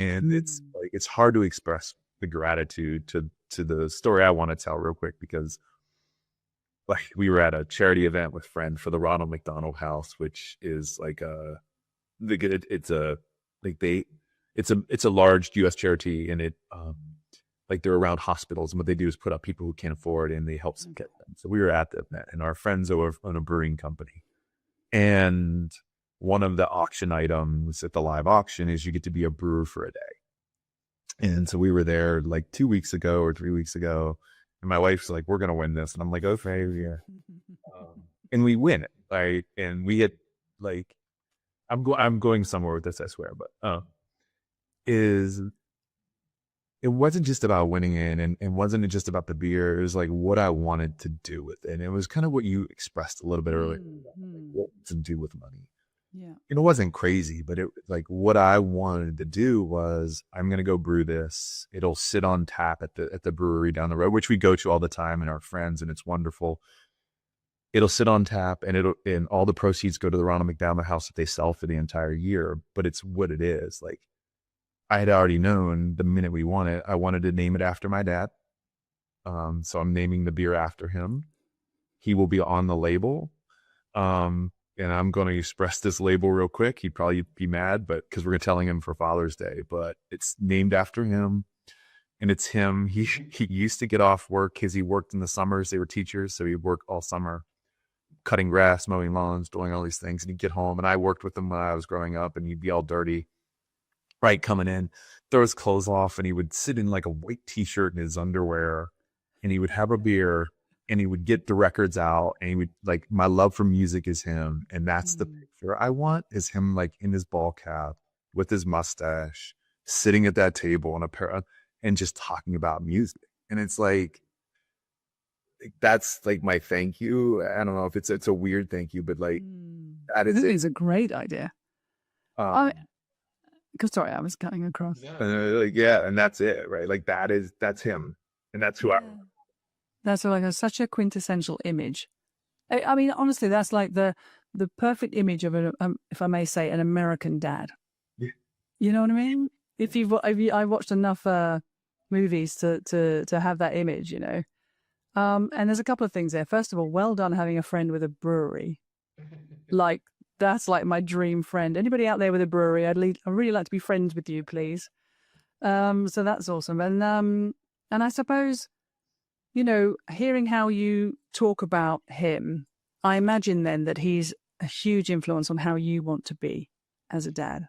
And it's hard to express the gratitude to the story I want to tell real quick, because like we were at a charity event with friend for the Ronald McDonald House, which is like it's a like they it's a large US charity, and it like they're around hospitals, and what they do is put up people who can't afford, and they help get them. So we were at the event, and our friends own a brewing company, and one of the auction items at the live auction is you get to be a brewer for a day. And so we were there like 2 weeks ago or 3 weeks ago, and my wife's like, "We're gonna win this," and I'm like, "Okay, yeah." And we win it, like, and we had like, I'm going somewhere with this, I swear, but is it wasn't just about winning it, and wasn't it just about the beer? It was like what I wanted to do with it, and it was kind of what you expressed a little bit earlier, like what to do with money. Yeah. And it wasn't crazy, but it like what I wanted to do was I'm going to go brew this. It'll sit on tap at the brewery down the road, which we go to all the time, and our friends, and it's wonderful. It'll sit on tap, and all the proceeds go to the Ronald McDonald House that they sell for the entire year. But it's what it is. Like I had already known the minute we won it, I wanted to name it after my dad. So I'm naming the beer after him. He will be on the label. And I'm going to express this label real quick. He'd probably be mad, but because we're telling him for Father's Day, but it's named after him, and it's him. He used to get off work because he worked in the summers. They were teachers, so he'd work all summer, cutting grass, mowing lawns, doing all these things. And he'd get home, and I worked with him when I was growing up, and he'd be all dirty, right, coming in, throw his clothes off, and he would sit in like a white t-shirt and his underwear, and he would have a beer, and he would get the records out, and he would like, my love for music is him. And that's the picture I want, is him like in his ball cap with his mustache, sitting at that table on a pair, and just talking about music. And it's like, that's like my thank you. I don't know if it's a weird thank you, but like that is I think it. it's a great idea. Sorry, I was cutting across. Like, yeah, and that's it, right? Like that's him, and that's who I am. That's like such a quintessential image. I mean, honestly, that's like the perfect image of if I may say, an American dad. Yeah. You know what I mean? I watched enough movies to have that image, you know. And there's a couple of things there. First of all, well done having a friend with a brewery. Like that's like my dream friend. Anybody out there with a brewery, I'd really like to be friends with you, please. So that's awesome. And I suppose, you know, hearing how you talk about him, I imagine then that he's a huge influence on how you want to be as a dad.